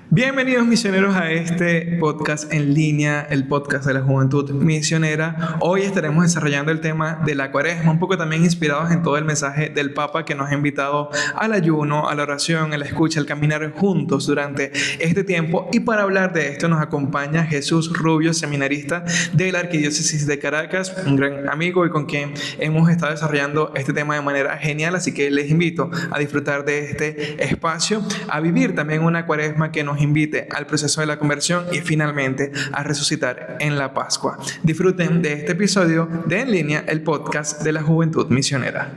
Bienvenidos misioneros a este podcast en línea, el podcast de la Juventud Misionera. Hoy estaremos desarrollando el tema de la Cuaresma, un poco también inspirados en todo el mensaje del Papa que nos ha invitado al ayuno, a la oración, a la escucha, al caminar juntos durante este tiempo. Y para hablar de esto nos acompaña Jesús Rubio, seminarista de la Arquidiócesis de Caracas, un gran amigo y con quien hemos estado desarrollando este tema de manera genial. Así que les invito a disfrutar de este espacio, a vivir también una Cuaresma que nos invite al proceso de la conversión y finalmente a resucitar en la Pascua. Disfruten de este episodio de En Línea, el podcast de la Juventud Misionera.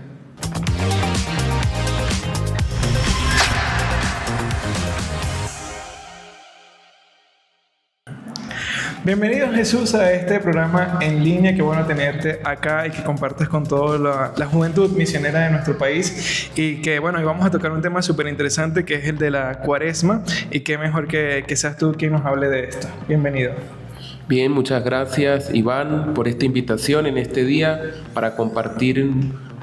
Bienvenido Jesús a este programa en línea. Qué bueno tenerte acá y que compartes con toda la juventud misionera de nuestro país. Y que bueno, hoy vamos a tocar un tema súper interesante que es el de la Cuaresma. Y qué mejor que seas tú quien nos hable de esto. Bienvenido. Bien, muchas gracias Iván por esta invitación en este día para compartir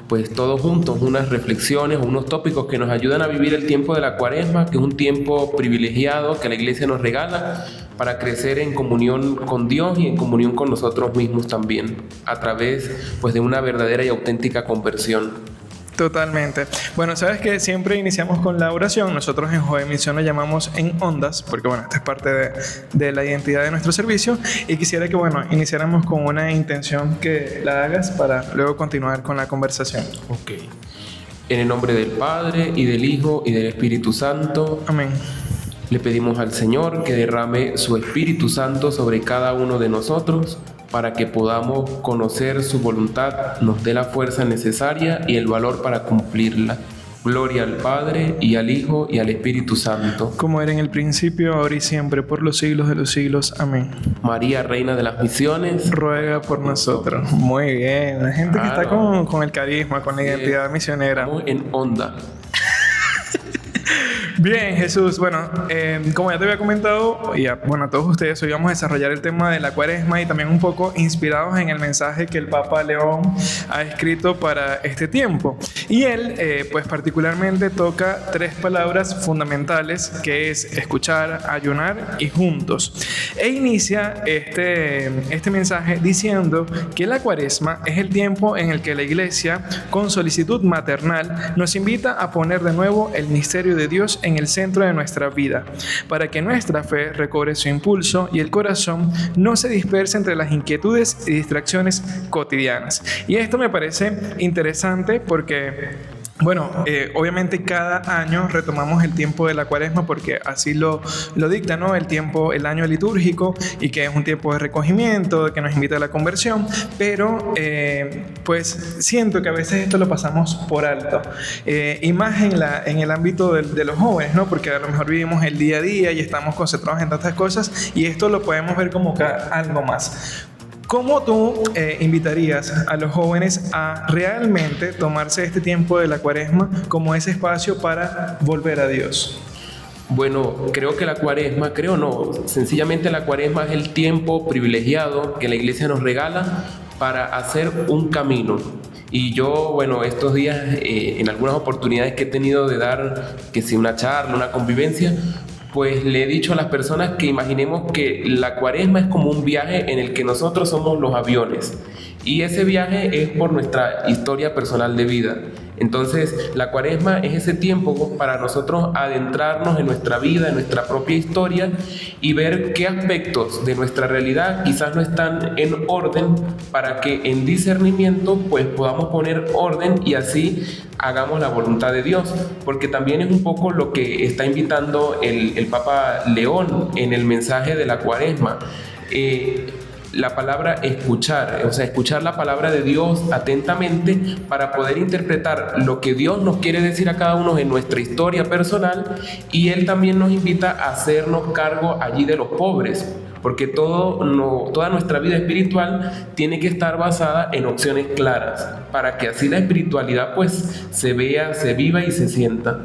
pues todos juntos unas reflexiones, unos tópicos que nos ayudan a vivir el tiempo de la Cuaresma, que es un tiempo privilegiado que la Iglesia nos regala para crecer en comunión con Dios y en comunión con nosotros mismos también, a través pues de una verdadera y auténtica conversión. Totalmente. Bueno, sabes que siempre iniciamos con la oración. Nosotros en Joven Misión lo llamamos en ondas, porque bueno, esta es parte de la identidad de nuestro servicio. Y quisiera que bueno, iniciáramos con una intención que la hagas para luego continuar con la conversación. Ok. En el nombre del Padre, y del Hijo, y del Espíritu Santo. Amén. Le pedimos al Señor que derrame su Espíritu Santo sobre cada uno de nosotros, para que podamos conocer su voluntad, nos dé la fuerza necesaria y el valor para cumplirla. Gloria al Padre, y al Hijo, y al Espíritu Santo. Como era en el principio, ahora y siempre, por los siglos de los siglos. Amén. María, Reina de las Misiones, ruega por nosotros. Muy bien. La gente que está con el carisma, con la identidad misionera. Estamos en onda. Bien, Jesús. Bueno, como ya te había comentado, y a todos ustedes, hoy vamos a desarrollar el tema de la Cuaresma y también un poco inspirados en el mensaje que el Papa León ha escrito para este tiempo. Y él, pues particularmente toca tres palabras fundamentales, que es escuchar, ayunar y juntos. E inicia este mensaje diciendo que la Cuaresma es el tiempo en el que la Iglesia, con solicitud maternal, nos invita a poner de nuevo el misterio de Dios en el centro de nuestra vida, para que nuestra fe recobre su impulso y el corazón no se disperse entre las inquietudes y distracciones cotidianas. Y esto me parece interesante porque obviamente cada año retomamos el tiempo de la Cuaresma porque así lo dicta, ¿no? El año litúrgico, y que es un tiempo de recogimiento, que nos invita a la conversión, pero pues siento que a veces esto lo pasamos por alto, y más en el ámbito de los jóvenes, ¿no? Porque a lo mejor vivimos el día a día y estamos concentrados en tantas cosas, y esto lo podemos ver como algo más. ¿Cómo tú invitarías a los jóvenes a realmente tomarse este tiempo de la Cuaresma como ese espacio para volver a Dios? Bueno, sencillamente la Cuaresma es el tiempo privilegiado que la Iglesia nos regala para hacer un camino. Y yo, estos días, en algunas oportunidades que he tenido de dar, que si una charla, una convivencia, pues le he dicho a las personas que imaginemos que la Cuaresma es como un viaje en el que nosotros somos los aviones, y ese viaje es por nuestra historia personal de vida. Entonces, la Cuaresma es ese tiempo para nosotros adentrarnos en nuestra vida, en nuestra propia historia, y ver qué aspectos de nuestra realidad quizás no están en orden, para que en discernimiento pues podamos poner orden y así hagamos la voluntad de Dios. Porque también es un poco lo que está invitando el Papa León en el mensaje de la Cuaresma. La palabra escuchar, escuchar la palabra de Dios atentamente para poder interpretar lo que Dios nos quiere decir a cada uno en nuestra historia personal, y Él también nos invita a hacernos cargo allí de los pobres, porque toda nuestra vida espiritual tiene que estar basada en opciones claras, para que así la espiritualidad pues se vea, se viva y se sienta.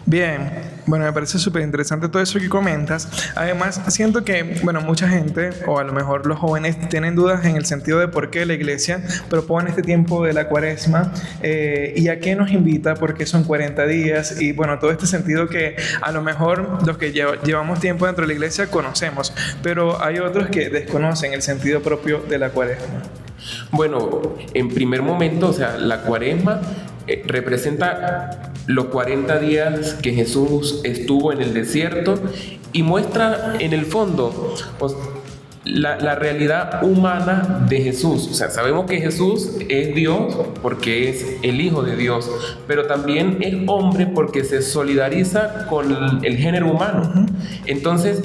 Bien. Bueno, me parece súper interesante todo eso que comentas. Además, siento que, bueno, mucha gente, o a lo mejor los jóvenes, tienen dudas en el sentido de por qué la iglesia propone este tiempo de la cuaresma y a qué nos invita, porque son 40 días y, bueno, todo este sentido que a lo mejor los que llevamos tiempo dentro de la iglesia conocemos, pero hay otros que desconocen el sentido propio de la cuaresma. Bueno, en primer momento, o sea, la cuaresma representa los 40 días que Jesús estuvo en el desierto y muestra en el fondo la realidad humana de Jesús. O sea, sabemos que Jesús es Dios porque es el Hijo de Dios, pero también es hombre porque se solidariza con el género humano. Entonces,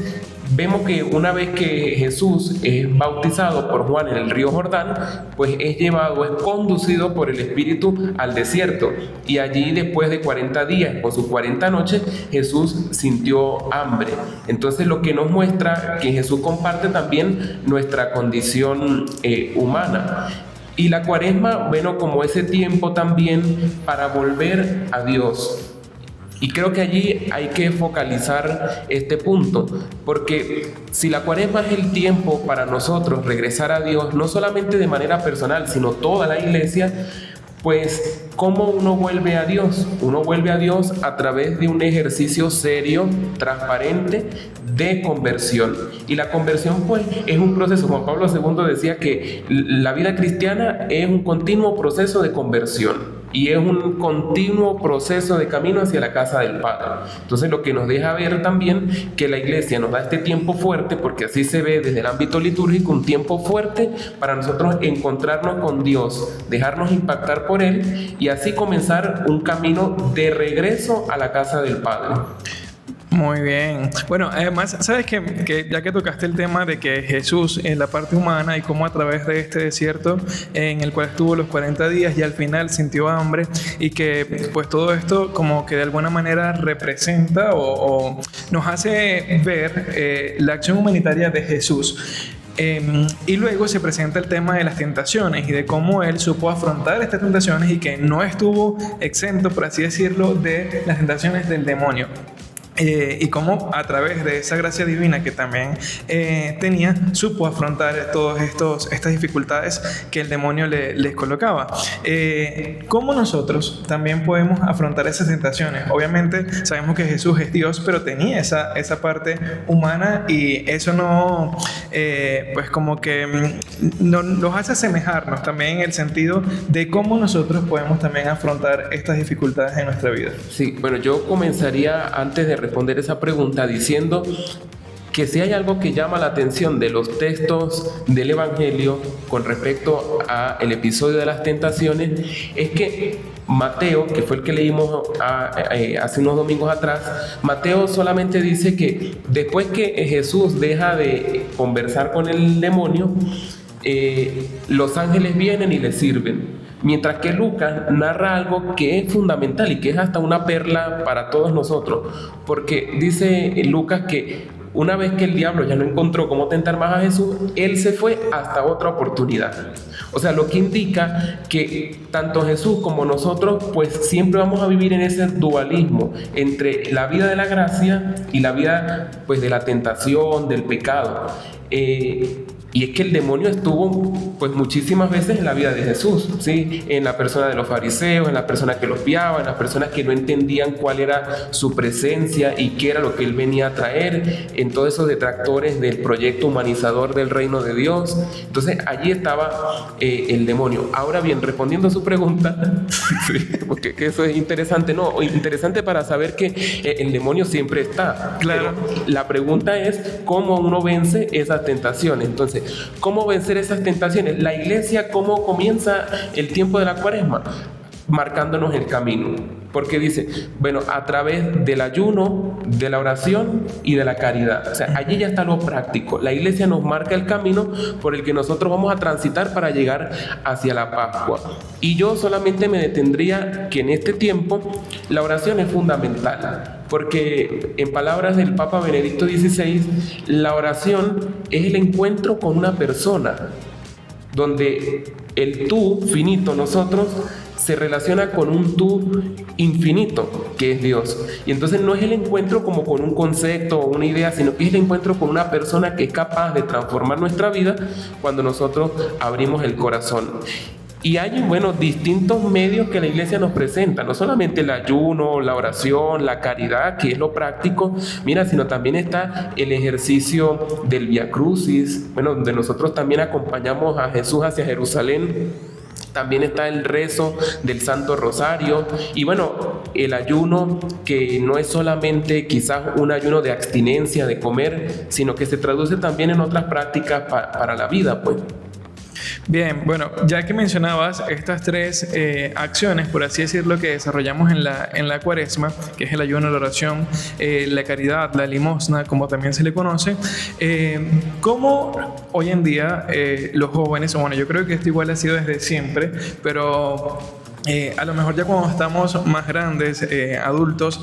vemos que una vez que Jesús es bautizado por Juan en el río Jordán, pues es conducido por el Espíritu al desierto. Y allí, después de 40 días, con sus 40 noches, Jesús sintió hambre. Entonces, lo que nos muestra que Jesús comparte también nuestra condición humana. Y la cuaresma, bueno, como ese tiempo también para volver a Dios. Y creo que allí hay que focalizar este punto, porque si la cuaresma es el tiempo para nosotros regresar a Dios, no solamente de manera personal, sino toda la iglesia, pues ¿cómo uno vuelve a Dios? Uno vuelve a Dios a través de un ejercicio serio, transparente, de conversión. Y la conversión pues es un proceso. Juan Pablo II decía que la vida cristiana es un continuo proceso de conversión. Y es un continuo proceso de camino hacia la casa del Padre. Entonces, lo que nos deja ver también que la iglesia nos da este tiempo fuerte, porque así se ve desde el ámbito litúrgico, un tiempo fuerte para nosotros encontrarnos con Dios, dejarnos impactar por Él y así comenzar un camino de regreso a la casa del Padre. Muy bien. Bueno, además, sabes que ya que tocaste el tema de que Jesús en la parte humana y cómo a través de este desierto en el cual estuvo los 40 días y al final sintió hambre y que pues todo esto como que de alguna manera representa o nos hace ver la acción humanitaria de Jesús. Y luego se presenta el tema de las tentaciones y de cómo él supo afrontar estas tentaciones y que no estuvo exento, por así decirlo, de las tentaciones del demonio. Y cómo a través de esa gracia divina que también tenía, supo afrontar todas estas dificultades que el demonio les colocaba. ¿Cómo nosotros también podemos afrontar esas tentaciones? Obviamente sabemos que Jesús es Dios, pero tenía esa parte humana y eso no, pues como que nos hace asemejarnos también en el sentido de cómo nosotros podemos también afrontar estas dificultades en nuestra vida. Sí, bueno, yo comenzaría antes de responder esa pregunta diciendo que si hay algo que llama la atención de los textos del Evangelio con respecto al episodio de las tentaciones es que Mateo, que fue el que leímos hace unos domingos atrás, Mateo solamente dice que después que Jesús deja de conversar con el demonio, los ángeles vienen y le sirven. Mientras que Lucas narra algo que es fundamental y que es hasta una perla para todos nosotros, porque dice Lucas que una vez que el diablo ya no encontró cómo tentar más a Jesús, él se fue hasta otra oportunidad. O sea, lo que indica que tanto Jesús como nosotros pues siempre vamos a vivir en ese dualismo entre la vida de la gracia y la vida pues de la tentación, del pecado. Y es que el demonio estuvo pues muchísimas veces en la vida de Jesús, ¿sí? En la persona de los fariseos, en la persona que los piaba, en las personas que no entendían cuál era su presencia y qué era lo que él venía a traer, en todos esos detractores del proyecto humanizador del reino de Dios. Entonces allí estaba el demonio. Ahora bien, respondiendo a su pregunta, sí, porque que eso es interesante, ¿no? Interesante para saber que el demonio siempre está. Claro. Pero la pregunta es cómo uno vence esas tentaciones. Entonces, ¿cómo vencer esas tentaciones? La iglesia, ¿cómo comienza el tiempo de la cuaresma? Marcándonos el camino. Porque dice, bueno, a través del ayuno, de la oración y de la caridad. O sea, allí ya está lo práctico. La iglesia nos marca el camino por el que nosotros vamos a transitar para llegar hacia la Pascua. Y yo solamente me detendría que en este tiempo la oración es fundamental. Porque en palabras del Papa Benedicto XVI, la oración es el encuentro con una persona, donde el tú, finito, nosotros, se relaciona con un tú infinito, que es Dios. Y entonces no es el encuentro como con un concepto o una idea, sino que es el encuentro con una persona que es capaz de transformar nuestra vida cuando nosotros abrimos el corazón. Y hay, bueno, distintos medios que la iglesia nos presenta, no solamente el ayuno, la oración, la caridad, que es lo práctico, mira, sino también está el ejercicio del Vía Crucis, bueno, donde nosotros también acompañamos a Jesús hacia Jerusalén. También está el rezo del Santo Rosario y bueno, el ayuno, que no es solamente quizás un ayuno de abstinencia de comer, sino que se traduce también en otras prácticas para la vida, pues. Bien, bueno, ya que mencionabas estas tres acciones, por así decirlo, que desarrollamos en la Cuaresma, que es el ayuno, la oración, la caridad, la limosna, como también se le conoce, ¿cómo hoy en día los jóvenes, bueno, yo creo que esto igual ha sido desde siempre, pero a lo mejor ya cuando estamos más grandes, adultos,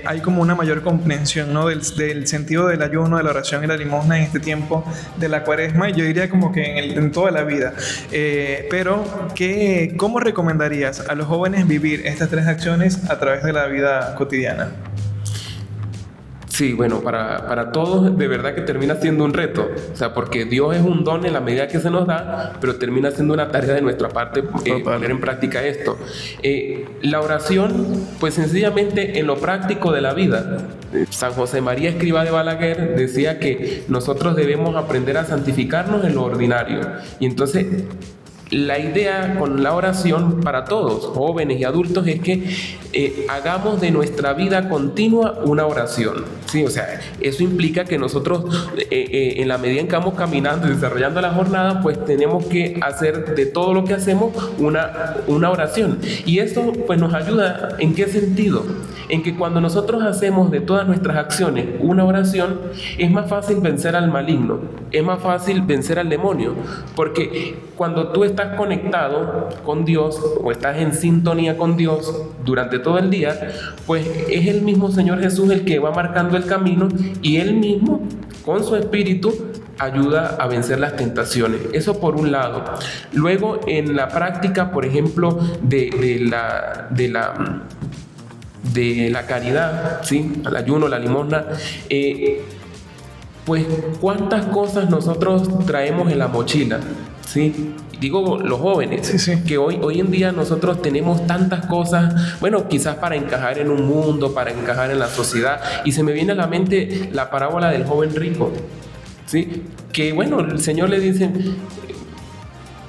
hay como una mayor comprensión, ¿no? del sentido del ayuno, de la oración y la limosna en este tiempo de la Cuaresma, y yo diría como que en toda la vida. Pero, ¿cómo recomendarías a los jóvenes vivir estas tres acciones a través de la vida cotidiana? Sí, bueno, para todos de verdad que termina siendo un reto, o sea, porque Dios es un don en la medida que se nos da, pero termina siendo una tarea de nuestra parte poner en práctica esto. La oración, pues sencillamente en lo práctico de la vida. San José María Escrivá de Balaguer decía que nosotros debemos aprender a santificarnos en lo ordinario, y entonces la idea con la oración para todos, jóvenes y adultos, es que hagamos de nuestra vida continua una oración, ¿sí? O sea, eso implica que nosotros en la medida en que vamos caminando y desarrollando la jornada, pues tenemos que hacer de todo lo que hacemos una oración. Y eso pues nos ayuda, ¿en qué sentido? En que cuando nosotros hacemos de todas nuestras acciones una oración, es más fácil vencer al maligno, es más fácil vencer al demonio, porque cuando tú estás conectado con Dios o estás en sintonía con Dios durante todo el día, pues es el mismo Señor Jesús el que va marcando el camino, y Él mismo con su espíritu ayuda a vencer las tentaciones. Eso por un lado. Luego en la práctica, por ejemplo, de la caridad, ¿sí? El ayuno, la limosna, pues cuántas cosas nosotros traemos en la mochila, ¿sí? Digo los jóvenes, sí. Que hoy en día nosotros tenemos tantas cosas, bueno, quizás para encajar en un mundo, para encajar en la sociedad, y se me viene a la mente la parábola del joven rico, ¿sí? Que bueno, el Señor le dice: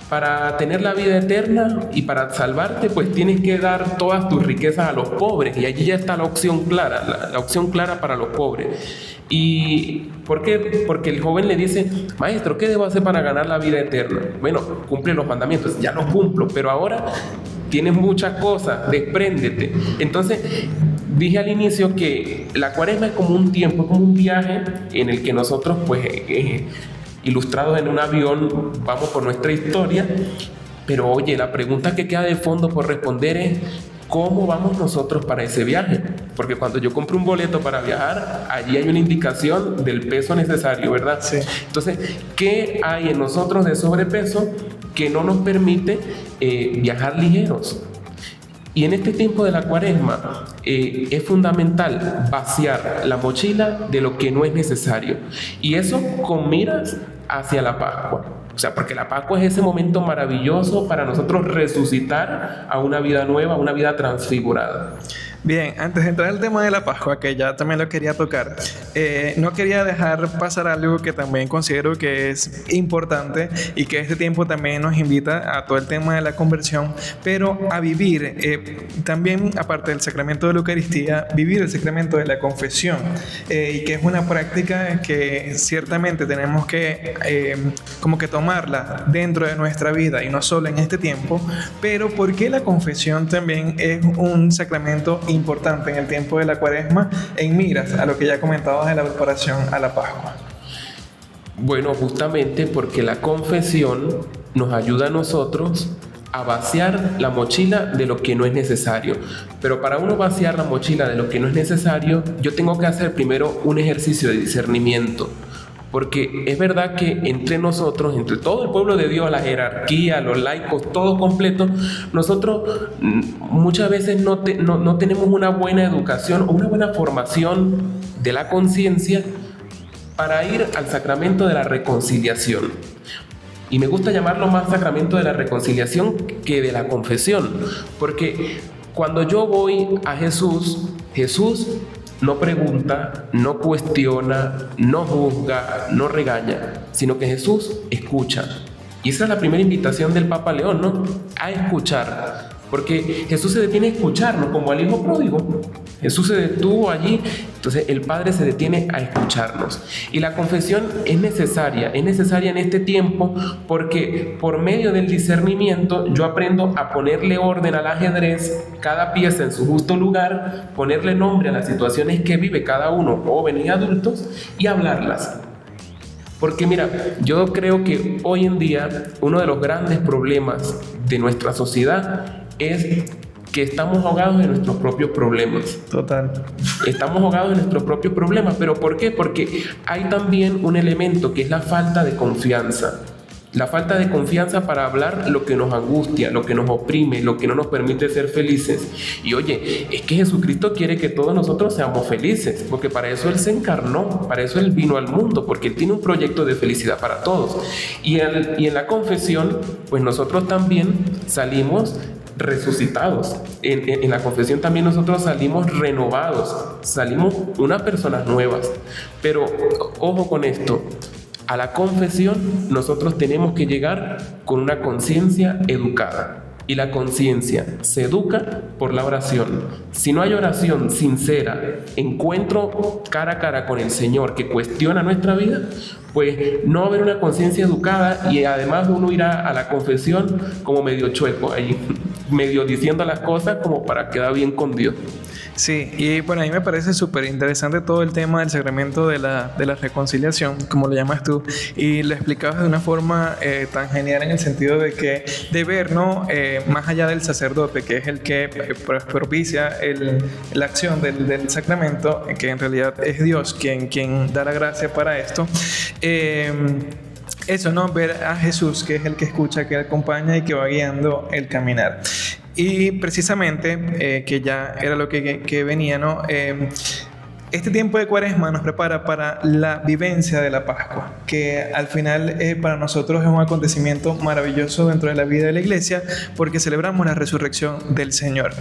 para tener la vida eterna y para salvarte, pues tienes que dar todas tus riquezas a los pobres. Y allí ya está la opción clara, la opción clara para los pobres. ¿Y por qué? Porque el joven le dice: maestro, ¿qué debo hacer para ganar la vida eterna? Bueno, cumple los mandamientos. Ya los cumplo, pero ahora tienes muchas cosas, despréndete. Entonces, dije al inicio que la Cuaresma es como un tiempo, es como un viaje en el que nosotros, pues, ilustrados en un avión, vamos por nuestra historia. Pero oye, la pregunta que queda de fondo por responder es: ¿cómo vamos nosotros para ese viaje? Porque cuando yo compro un boleto para viajar, allí hay una indicación del peso necesario, ¿verdad? Sí. Entonces, ¿qué hay en nosotros de sobrepeso que no nos permite viajar ligeros? Y en este tiempo de la Cuaresma es fundamental vaciar la mochila de lo que no es necesario. Y eso con miras hacia la Pascua. O sea, porque la Pascua es ese momento maravilloso para nosotros resucitar a una vida nueva, a una vida transfigurada. Bien, antes de entrar al tema de la Pascua, que ya también lo quería tocar, no quería dejar pasar algo que también considero que es importante y que este tiempo también nos invita a todo el tema de la conversión, pero a vivir también, aparte del sacramento de la Eucaristía, vivir el sacramento de la confesión, y que es una práctica que ciertamente tenemos que como que tomarla dentro de nuestra vida y no solo en este tiempo. Pero ¿por qué la confesión también es un sacramento importante en el tiempo de la Cuaresma, en miras a lo que ya comentabas de la preparación a la Pascua? Bueno, justamente porque la confesión nos ayuda a nosotros a vaciar la mochila de lo que no es necesario. Pero para uno vaciar la mochila de lo que no es necesario, yo tengo que hacer primero un ejercicio de discernimiento. porque es verdad que entre nosotros, entre todo el pueblo de Dios, la jerarquía, los laicos, todos completos, nosotros muchas veces no tenemos una buena educación o una buena formación de la conciencia para ir al sacramento de la reconciliación. Y me gusta llamarlo más sacramento de la reconciliación que de la confesión, porque cuando yo voy a Jesús, Jesús no pregunta, no cuestiona, no juzga, no regaña, sino que Jesús escucha. Y esa es la primera invitación del Papa León, ¿no? A escuchar. Porque Jesús se detiene a escucharnos, como al hijo pródigo. Jesús se detuvo allí, entonces el Padre se detiene a escucharnos. Y la confesión es necesaria en este tiempo, porque por medio del discernimiento yo aprendo a ponerle orden al ajedrez, cada pieza en su justo lugar, ponerle nombre a las situaciones que vive cada uno, jóvenes y adultos, y hablarlas. Porque mira, yo creo que hoy en día uno de los grandes problemas de nuestra sociedad es que estamos ahogados en nuestros propios problemas. Total. Estamos ahogados en nuestros propios problemas. ¿Pero por qué? Porque hay también un elemento que es la falta de confianza. La falta de confianza para hablar lo que nos angustia, lo que nos oprime, lo que no nos permite ser felices. Y oye, es que Jesucristo quiere que todos nosotros seamos felices, porque para eso Él se encarnó, para eso Él vino al mundo, porque Él tiene un proyecto de felicidad para todos. Y en la confesión, pues nosotros también salimos resucitados. En la confesión también nosotros salimos renovados, salimos unas personas nuevas. Pero ojo con esto, a la confesión nosotros tenemos que llegar con una conciencia educada. Y la conciencia se educa por la oración. Si no hay oración sincera, encuentro cara a cara con el Señor que cuestiona nuestra vida, pues no va a haber una conciencia educada, y además uno irá a la confesión como medio chueco, ahí, medio diciendo las cosas como para quedar bien con Dios. Sí, y bueno, a mí me parece súper interesante todo el tema del sacramento de la reconciliación, como lo llamas tú, y lo explicabas de una forma tan genial, en el sentido de que de ver, ¿no? Más allá del sacerdote, que es el que propicia la acción del sacramento, que en realidad es Dios quien da la gracia para esto. Eso, ¿no? Ver a Jesús, que es el que escucha, que acompaña y que va guiando el caminar. Y precisamente, que ya era lo que venía, ¿no? Este tiempo de Cuaresma nos prepara para la vivencia de la Pascua, que al final para nosotros es un acontecimiento maravilloso dentro de la vida de la Iglesia, porque celebramos la resurrección del Señor.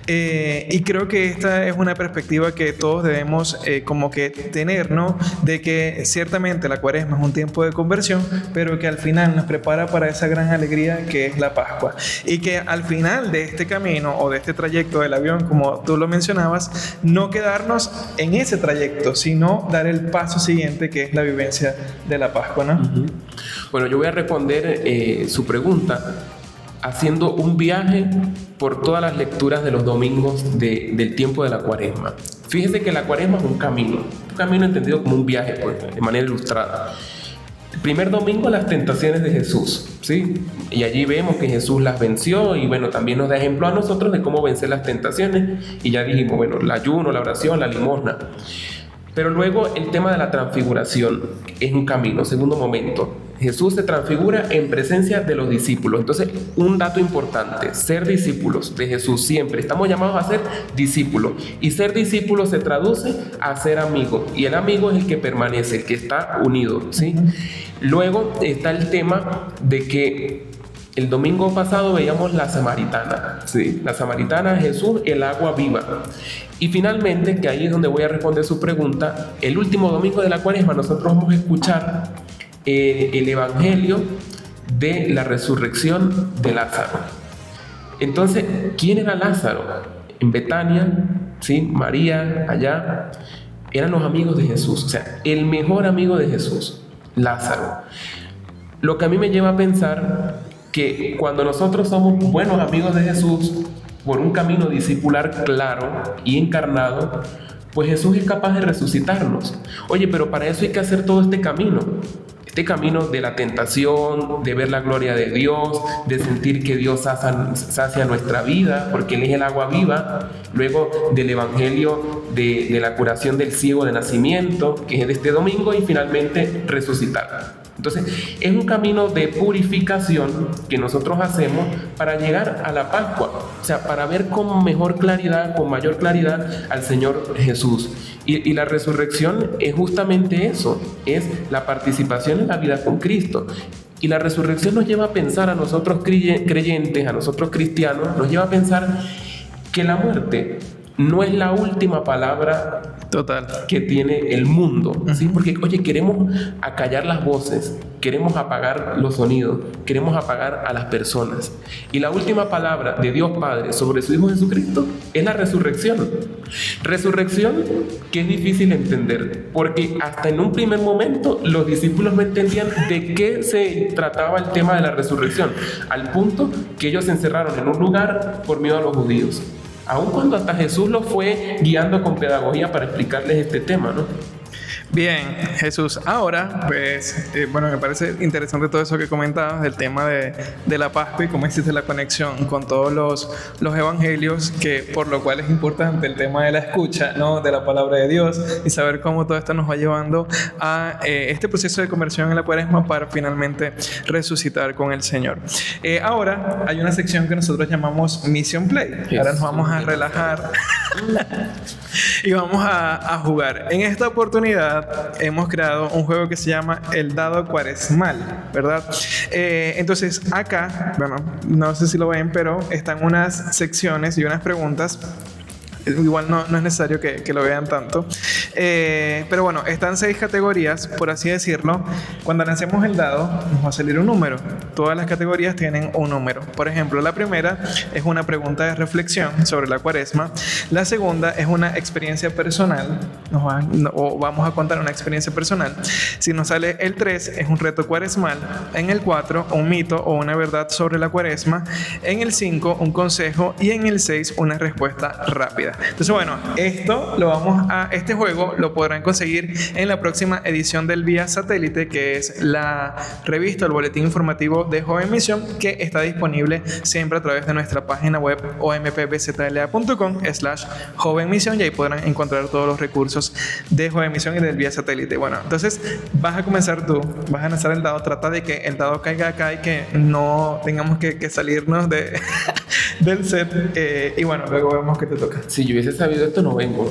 Y creo que esta es una perspectiva que todos debemos como que tener, ¿no? De que ciertamente la Cuaresma es un tiempo de conversión, pero que al final nos prepara para esa gran alegría que es la Pascua. Y que al final de este camino o de este trayecto del avión, como tú lo mencionabas, no quedarnos en ese trayecto, sino dar el paso siguiente, que es la vivencia de la Pascua, ¿no? Uh-huh. Bueno, yo voy a responder su pregunta haciendo un viaje por todas las lecturas de los domingos del tiempo de la Cuaresma. Fíjese que la Cuaresma es un camino entendido como un viaje, pues, de manera ilustrada. El primer domingo, las tentaciones de Jesús, ¿sí? Y allí vemos que Jesús las venció, y bueno, también nos da ejemplo a nosotros de cómo vencer las tentaciones. Y ya dijimos, bueno, el ayuno, la oración, la limosna. Pero luego el tema de la transfiguración es un camino, segundo momento. Jesús se transfigura en presencia de los discípulos. Entonces, un dato importante, ser discípulos de Jesús siempre. Estamos llamados a ser discípulos. Y ser discípulo se traduce a ser amigo. Y el amigo es el que permanece, el que está unido, ¿sí? Luego está el tema de que el domingo pasado veíamos la samaritana, ¿sí? La samaritana, Jesús, el agua viva. Y finalmente, que ahí es donde voy a responder su pregunta, el último domingo de la Cuaresma nosotros vamos a escuchar el evangelio de la resurrección de Lázaro. Entonces, ¿quién era Lázaro? En Betania, ¿sí? María, allá, eran los amigos de Jesús. O sea, el mejor amigo de Jesús, Lázaro. Lo que a mí me lleva a pensar que cuando nosotros somos buenos amigos de Jesús, por un camino discipular claro y encarnado, pues Jesús es capaz de resucitarnos. Oye, pero para eso hay que hacer todo este camino. este camino de la tentación, de ver la gloria de Dios, de sentir que Dios sacia nuestra vida, porque Él es el agua viva, luego del evangelio de la curación del ciego de nacimiento, que es de este domingo, y finalmente resucitar. Entonces, es un camino de purificación que nosotros hacemos para llegar a la Pascua, o sea, para ver con mejor claridad, con mayor claridad al Señor Jesús. Y la resurrección es justamente eso, es la participación en la vida con Cristo. Y la resurrección nos lleva a pensar a nosotros creyentes, a nosotros cristianos, nos lleva a pensar que la muerte no es la última palabra total que tiene el mundo, ¿sí? Porque, oye, queremos acallar las voces, queremos apagar los sonidos, queremos apagar a las personas. Y la última palabra de Dios Padre sobre su Hijo Jesucristo es la resurrección. Resurrección que es difícil entender, porque hasta en un primer momento los discípulos no entendían de qué se trataba el tema de la resurrección, al punto que ellos se encerraron en un lugar por miedo a los judíos. Aun cuando hasta Jesús los fue guiando con pedagogía para explicarles este tema, ¿no? Bien, Jesús. Ahora, pues, bueno, me parece interesante todo eso que comentabas del tema de la Pascua y cómo existe la conexión con todos los evangelios, que por lo cual es importante el tema de la escucha, ¿no? De la palabra de Dios y saber cómo todo esto nos va llevando a este proceso de conversión en la Cuaresma para finalmente resucitar con el Señor. Ahora hay una sección que nosotros llamamos Mission Play. Ahora nos vamos a relajar y vamos a jugar. En esta oportunidad hemos creado un juego que se llama El Dado Cuaresmal, ¿verdad? Entonces acá, bueno, no sé si lo ven, pero están unas secciones y unas preguntas. Igual no es necesario que lo vean tanto. Pero bueno, están 6 categorías, por así decirlo. Cuando lancemos el dado, nos va a salir un número. Todas las categorías tienen un número. Por ejemplo, la primera es una pregunta de reflexión sobre la Cuaresma. La segunda es una experiencia personal. Vamos a contar una experiencia personal. Si nos sale el 3, es un reto cuaresmal. En el 4, un mito o una verdad sobre la Cuaresma. En el 5, un consejo. Y en el 6, una respuesta rápida. Entonces, bueno, este juego lo podrán conseguir en la próxima edición del Vía Satélite, que es la revista, el boletín informativo de Joven Misión, que está disponible siempre a través de nuestra página web ompbzla.com/jovenmisión, y ahí podrán encontrar todos los recursos de Joven Misión y del Vía Satélite. Bueno, entonces vas a comenzar tú, vas a lanzar el dado, trata de que el dado caiga acá y que no tengamos que salirnos del set, y bueno, luego vemos que te toca. Si yo hubiese sabido esto, no vengo.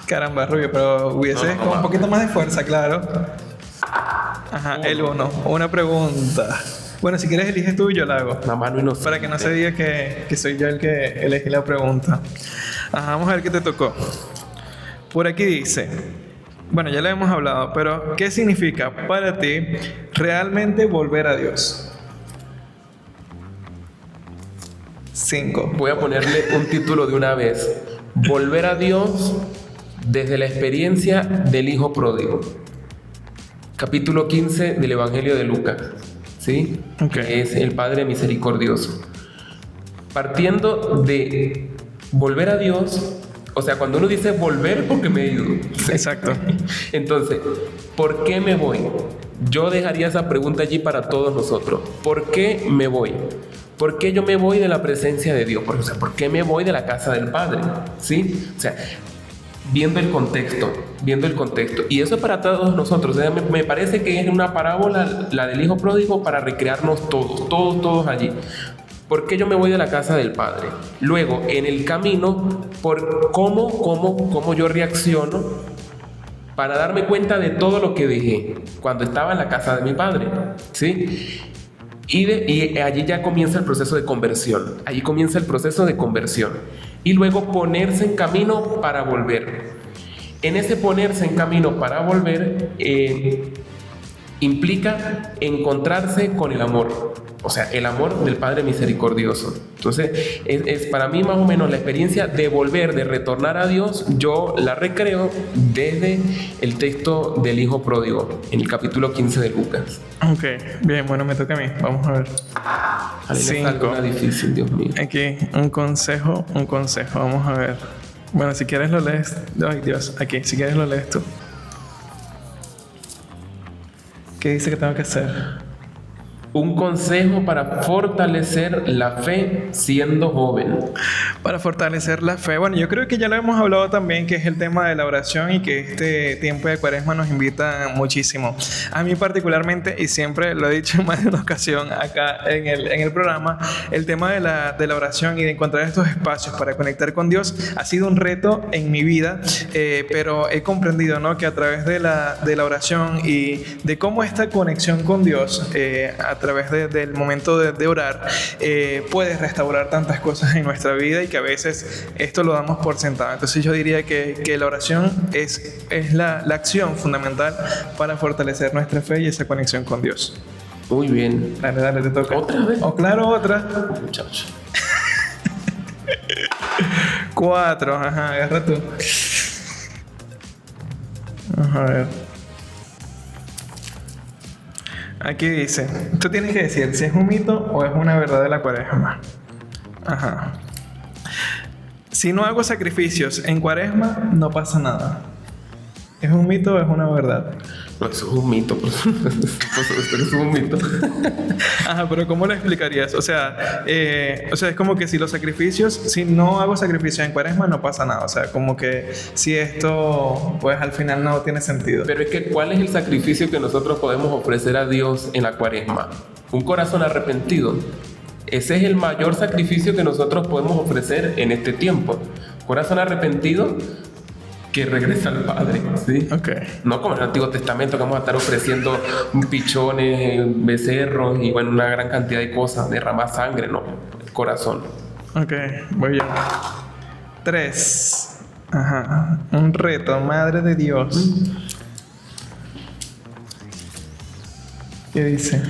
Caramba, Rubio, pero hubiese con un poquito más de fuerza, claro. Ajá, el 1. Una pregunta. Bueno, si quieres eliges tú y yo la hago. La mano inocente. Para que no se diga que soy yo el que elegí la pregunta. Ajá, vamos a ver qué te tocó. Por aquí dice... Bueno, ya lo hemos hablado, pero ¿qué significa para ti realmente volver a Dios? 5. Voy a ponerle un título de una vez. Volver a Dios desde la experiencia del Hijo Pródigo. Capítulo 15 del Evangelio de Lucas. ¿Sí? Okay. Que es el Padre misericordioso. Partiendo de volver a Dios, o sea, cuando uno dice volver, porque me he ido. Exacto. Entonces, ¿por qué me voy? Yo dejaría esa pregunta allí para todos nosotros. ¿Por qué me voy? ¿Por qué yo me voy de la presencia de Dios? O sea, ¿por qué me voy de la casa del Padre? ¿Sí? O sea, viendo el contexto. Y eso es para todos nosotros. O sea, me parece que es una parábola, la del Hijo Pródigo, para recrearnos todos allí. ¿Por qué yo me voy de la casa del Padre? Luego, en el camino, por cómo yo reacciono para darme cuenta de todo lo que dejé cuando estaba en la casa de mi Padre. ¿Sí? Y allí ya comienza el proceso de conversión. Y luego ponerse en camino para volver. En ese ponerse en camino para volver implica encontrarse con el amor. O sea, el amor del Padre misericordioso. Entonces, es para mí más o menos la experiencia de volver, de retornar a Dios. Yo la recreo desde el texto del Hijo Pródigo, en el capítulo 15 de Lucas. Ok, bien, bueno, me toca a mí. Vamos a ver. 5. Difícil, Dios mío. Aquí, un consejo. Vamos a ver. Bueno, si quieres lo lees. Ay, Dios, aquí, si quieres lo lees tú. ¿Qué dice que tengo que hacer? Un consejo para fortalecer la fe siendo joven. Para fortalecer la fe. Bueno, yo creo que ya lo hemos hablado también, que es el tema de la oración y que este tiempo de Cuaresma nos invita muchísimo. A mí particularmente, y siempre lo he dicho en más de una ocasión acá en el programa, el tema de la oración y de encontrar estos espacios para conectar con Dios ha sido un reto en mi vida, pero he comprendido, ¿no?, que a través de la oración y de cómo esta conexión con Dios, a través del momento de orar, puedes restaurar tantas cosas en nuestra vida y que a veces esto lo damos por sentado. Entonces yo diría que la oración es la acción fundamental para fortalecer nuestra fe y esa conexión con Dios. Muy bien. Dale, te toca. ¿Otra vez? Oh, claro, otra. Muchacho. 4, ajá, agarra tú. A ver. Aquí dice, tú tienes que decir si es un mito o es una verdad de la Cuaresma. Ajá. Si no hago sacrificios en Cuaresma, no pasa nada. ¿Es un mito o es una verdad? No, eso es un mito. Eso es un mito. Ajá, pero ¿cómo lo explicarías? O sea, es como que si no hago sacrificios en Cuaresma, no pasa nada. O sea, como que si esto, pues al final no tiene sentido. Pero es que, ¿cuál es el sacrificio que nosotros podemos ofrecer a Dios en la Cuaresma? Un corazón arrepentido. Ese es el mayor sacrificio que nosotros podemos ofrecer en este tiempo. Corazón arrepentido que regresa al Padre, ¿sí? Okay. No como en el Antiguo Testamento, que vamos a estar ofreciendo pichones, becerros y bueno, una gran cantidad de cosas, derramar sangre, no, el corazón. Ok, voy yo. 3. Ajá. Un reto, Madre de Dios. ¿Qué dice?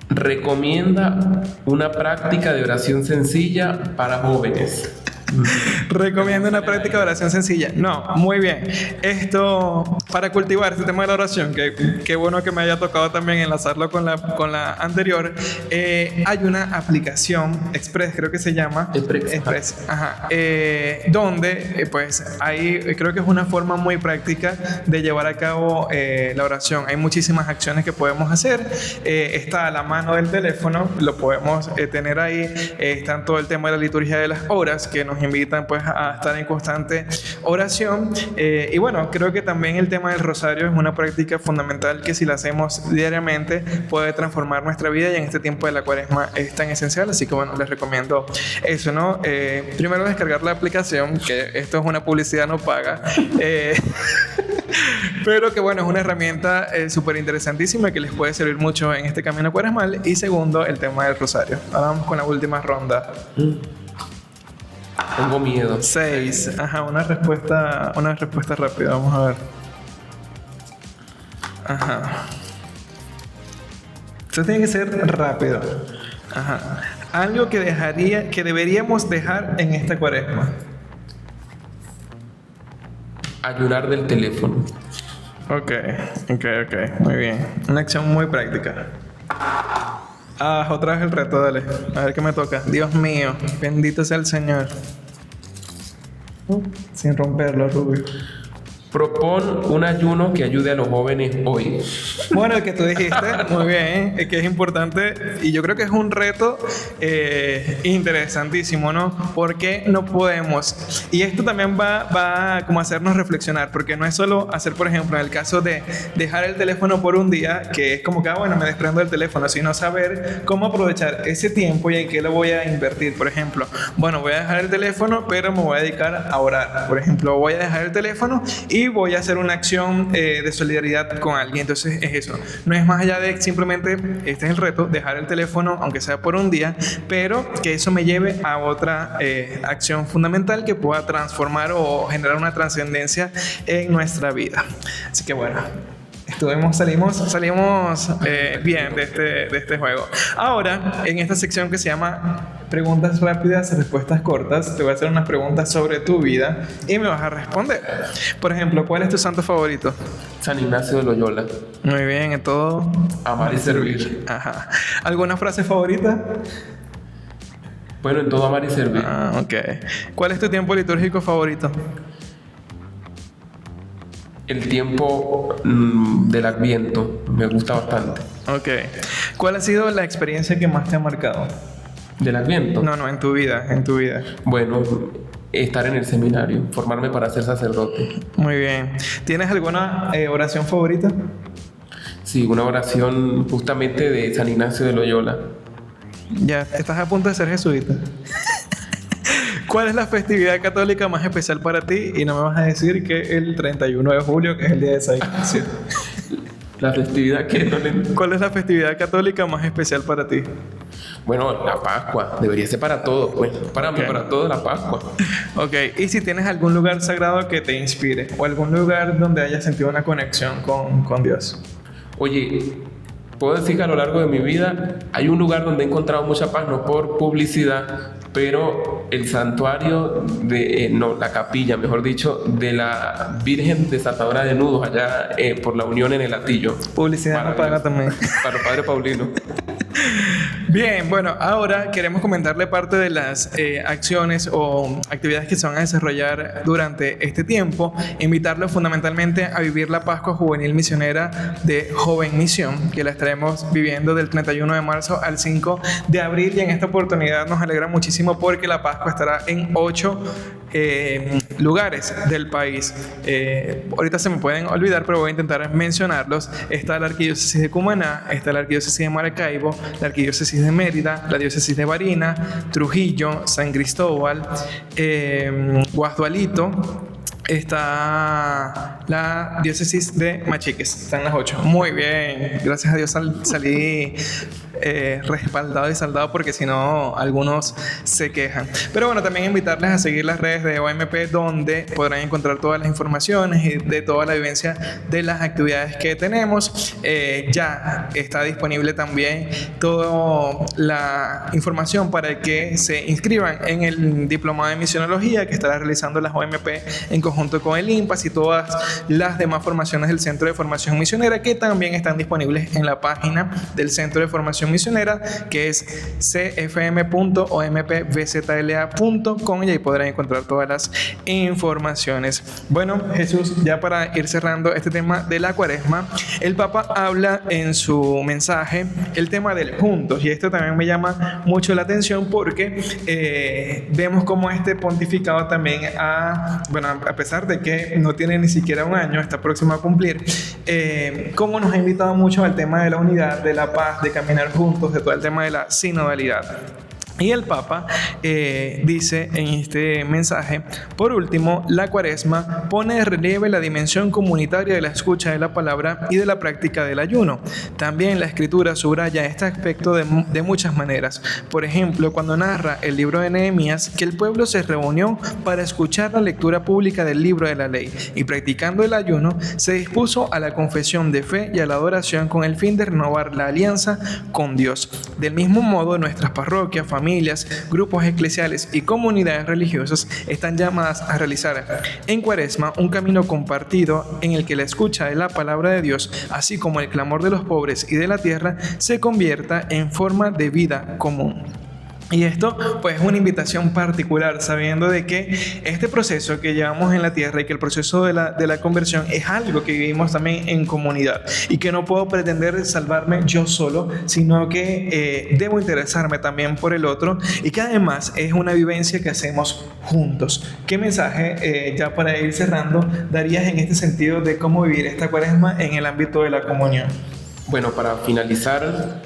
Recomienda una práctica de oración sencilla para jóvenes. Recomiendo una práctica de oración sencilla. No, muy bien. Esto, para cultivar este tema de la oración, que bueno que me haya tocado también enlazarlo con la anterior, hay una aplicación, Express creo que se llama. Express. Ajá. Donde, pues, ahí creo que es una forma muy práctica de llevar a cabo la oración. Hay muchísimas acciones que podemos hacer. Está a la mano del teléfono, lo podemos tener ahí. Está todo el tema de la liturgia de las horas, que nos invitan pues a estar en constante oración, y bueno, creo que también el tema del rosario es una práctica fundamental que si la hacemos diariamente puede transformar nuestra vida, y en este tiempo de la Cuaresma es tan esencial. Así que bueno, les recomiendo eso, ¿no? Primero descargar la aplicación, que esto es una publicidad no paga, pero que bueno, es una herramienta súper interesantísima que les puede servir mucho en este camino cuaresmal. Y segundo, el tema del rosario. Ahora vamos con la última ronda. Tengo miedo. 6. Ajá, una respuesta rápida. Vamos a ver. Ajá. Esto tiene que ser rápido. Ajá. Algo que deberíamos dejar en esta Cuaresma. Ayunar del teléfono. Ok. Muy bien. Una acción muy práctica. Otra vez el reto, dale. A ver qué me toca. Dios mío, bendito sea el Señor. Sin romperlo, Rubio. Propon un ayuno que ayude a los jóvenes hoy. Bueno, el que tú dijiste, muy bien, es que es importante y yo creo que es un reto interesantísimo, ¿no? Porque no podemos. Y esto también va como a hacernos reflexionar, porque no es solo hacer, por ejemplo, en el caso de dejar el teléfono por un día, que es como que, bueno, me desprendo del teléfono, sino saber cómo aprovechar ese tiempo y en qué lo voy a invertir. Por ejemplo, bueno, voy a dejar el teléfono, pero me voy a dedicar a orar. Por ejemplo, voy a dejar el teléfono y voy a hacer una acción de solidaridad con alguien. Entonces es eso, no es más allá de simplemente, este es el reto, dejar el teléfono aunque sea por un día, pero que eso me lleve a otra acción fundamental que pueda transformar o generar una trascendencia en nuestra vida. Así que bueno, salimos bien de este juego. Ahora, en esta sección que se llama Preguntas rápidas, respuestas cortas, te voy a hacer unas preguntas sobre tu vida y me vas a responder. Por ejemplo, ¿cuál es tu santo favorito? San Ignacio de Loyola. Muy bien, en todo. Amar y servir. Ajá. ¿Alguna frase favorita? Bueno, en todo amar y servir. Ok. ¿Cuál es tu tiempo litúrgico favorito? El tiempo del Adviento me gusta bastante. Ok. ¿Cuál ha sido la experiencia que más te ha marcado? ¿Del Adviento? No, en tu vida, en tu vida. Bueno, estar en el seminario, formarme para ser sacerdote. Muy bien. ¿Tienes alguna oración favorita? Sí, una oración justamente de San Ignacio de Loyola. Ya, estás a punto de ser jesuita. ¿Cuál es la festividad católica más especial para ti? Y no me vas a decir que el 31 de julio, que es el día de San Ignacio. La festividad que no le... ¿Cuál es la festividad católica más especial para ti? Bueno, la Pascua. Debería ser para todos. Bueno, para mí, para todos la Pascua. Ok. ¿Y si tienes algún lugar sagrado que te inspire? ¿O algún lugar donde hayas sentido una conexión con Dios? Oye, puedo decir que a lo largo de mi vida hay un lugar donde he encontrado mucha paz, no por publicidad, pero el santuario la capilla, mejor dicho, de la Virgen Desatadora de Nudos, allá por la Unión en el Hatillo. Publicidad no paga también. Para el Padre Paulino. Bien, bueno, ahora queremos comentarle parte de las acciones o actividades que se van a desarrollar durante este tiempo. Invitarlos fundamentalmente a vivir la Pascua Juvenil Misionera de Joven Misión, que la estaremos viviendo del 31 de marzo al 5 de abril. Y en esta oportunidad nos alegra muchísimo porque la Pascua estará en 8 lugares del país. Ahorita se me pueden olvidar, pero voy a intentar mencionarlos. Está la Arquidiócesis de Cumaná, está la Arquidiócesis de Maracaibo, la Arquidiócesis de Mérida, la Diócesis de Barinas, Trujillo, San Cristóbal, Guasdualito. Está la Diócesis de Machiques. Están las 8. Muy bien. Gracias a Dios salí respaldado y saldado, porque si no algunos se quejan. Pero bueno, también invitarles a seguir las redes de OMP, donde podrán encontrar todas las informaciones y de toda la vivencia de las actividades que tenemos. Ya está disponible también toda la información para que se inscriban en el diplomado de misionología que estará realizando las OMP en conjunto con el IMPAS y todas las demás formaciones del Centro de Formación Misionera, que también están disponibles en la página del Centro de Formación Misionera, que es cfm.ompvzla.com, y ahí podrán encontrar todas las informaciones. Bueno, Jesús, ya para ir cerrando este tema de la Cuaresma, el Papa habla en su mensaje el tema del juntos, y esto también me llama mucho la atención porque vemos como este pontificado también a pesar de que no tiene ni siquiera un año, está próximo a cumplir, como nos ha invitado mucho al tema de la unidad, de la paz, de caminar juntos, de todo el tema de la sinodalidad. Y el Papa dice en este mensaje: por último, la Cuaresma pone de relieve la dimensión comunitaria de la escucha de la palabra y de la práctica del ayuno. También la Escritura subraya este aspecto de muchas maneras. Por ejemplo, cuando narra el libro de Nehemías que el pueblo se reunió para escuchar la lectura pública del libro de la ley, y practicando el ayuno se dispuso a la confesión de fe y a la adoración con el fin de renovar la alianza con Dios. Del mismo modo, nuestras parroquias, familias, grupos eclesiales y comunidades religiosas están llamadas a realizar en Cuaresma un camino compartido en el que la escucha de la palabra de Dios, así como el clamor de los pobres y de la tierra, se convierta en forma de vida común. Y esto pues es una invitación particular, sabiendo de que este proceso que llevamos en la tierra y que el proceso de la conversión es algo que vivimos también en comunidad, y que no puedo pretender salvarme yo solo, sino que debo interesarme también por el otro, y que además es una vivencia que hacemos juntos. ¿Qué mensaje, ya para ir cerrando, darías en este sentido de cómo vivir esta Cuaresma en el ámbito de la comunión? Bueno, para finalizar,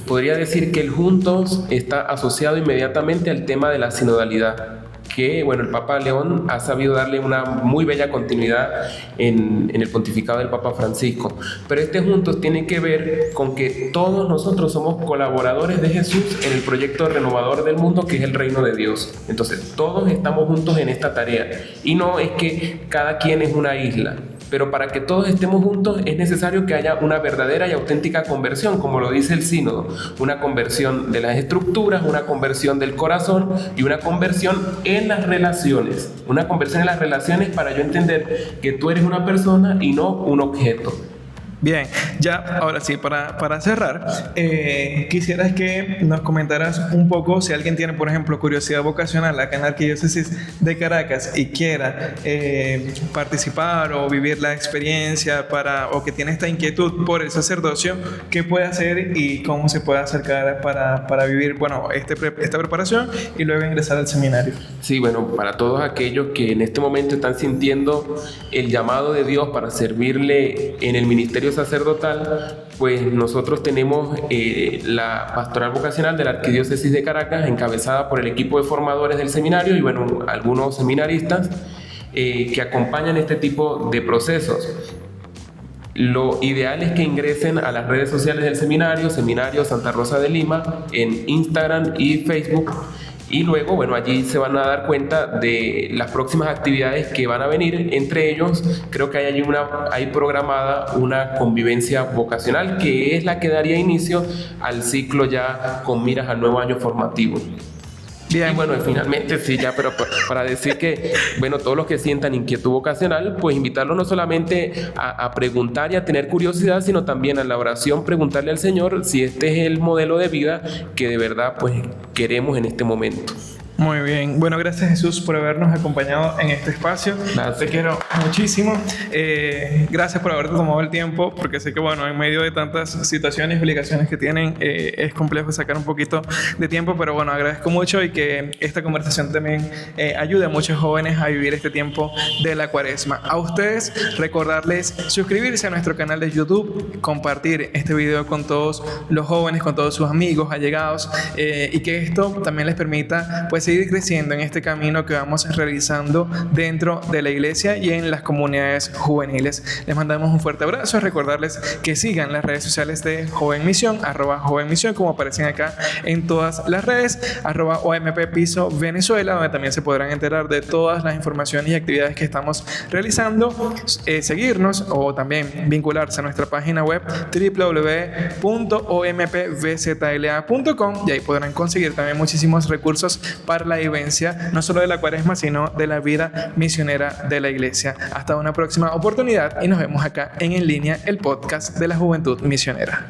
podría decir que el juntos está asociado inmediatamente al tema de la sinodalidad, que bueno, el Papa León ha sabido darle una muy bella continuidad en el pontificado del Papa Francisco. Pero este juntos tiene que ver con que todos nosotros somos colaboradores de Jesús en el proyecto renovador del mundo, que es el reino de Dios. Entonces, todos estamos juntos en esta tarea, y no es que cada quien es una isla. Pero para que todos estemos juntos es necesario que haya una verdadera y auténtica conversión, como lo dice el sínodo: una conversión de las estructuras, una conversión del corazón y una conversión en las relaciones. Una conversión en las relaciones para yo entender que tú eres una persona y no un objeto. Bien, ya ahora sí, para cerrar, quisieras que nos comentaras un poco si alguien tiene, por ejemplo, curiosidad vocacional acá en la Arquidiócesis de Caracas y quiera participar o vivir la experiencia o que tiene esta inquietud por el sacerdocio, ¿qué puede hacer y cómo se puede acercar para vivir, bueno, esta preparación y luego ingresar al seminario? Sí, bueno, para todos aquellos que en este momento están sintiendo el llamado de Dios para servirle en el ministerio sacerdotal, pues nosotros tenemos la pastoral vocacional de la Arquidiócesis de Caracas, encabezada por el equipo de formadores del seminario y bueno, algunos seminaristas que acompañan este tipo de procesos. Lo ideal es que ingresen a las redes sociales del seminario, Seminario Santa Rosa de Lima, en Instagram y Facebook. Y luego, bueno, allí se van a dar cuenta de las próximas actividades que van a venir. Entre ellos, creo que hay programada una convivencia vocacional, que es la que daría inicio al ciclo ya con miras al nuevo año formativo. Bien. Y bueno, finalmente sí, ya, pero para decir que, bueno, todos los que sientan inquietud vocacional, pues invitarlos no solamente a preguntar y a tener curiosidad, sino también a la oración, preguntarle al Señor si este es el modelo de vida que de verdad, pues, queremos en este momento. Muy bien. Bueno, gracias Jesús por habernos acompañado en este espacio. Gracias. Te quiero muchísimo. Gracias por haberte tomado el tiempo, porque sé que, bueno, en medio de tantas situaciones y obligaciones que tienen, es complejo sacar un poquito de tiempo, pero bueno, agradezco mucho y que esta conversación también ayude a muchos jóvenes a vivir este tiempo de la Cuaresma. A ustedes, recordarles suscribirse a nuestro canal de YouTube, compartir este video con todos los jóvenes, con todos sus amigos, allegados, y que esto también les permita, pues, seguir creciendo en este camino que vamos realizando dentro de la iglesia y en las comunidades juveniles. Les mandamos un fuerte abrazo. Recordarles que sigan las redes sociales de Joven Misión, @JovenMisión, como aparecen acá en todas las redes, @OMP Piso Venezuela, donde también se podrán enterar de todas las informaciones y actividades que estamos realizando. Seguirnos o también vincularse a nuestra página web www.ompvzla.com, y ahí podrán conseguir también muchísimos recursos para la vivencia no solo de la Cuaresma, sino de la vida misionera de la iglesia. Hasta una próxima oportunidad y nos vemos acá en línea, el podcast de la Juventud Misionera.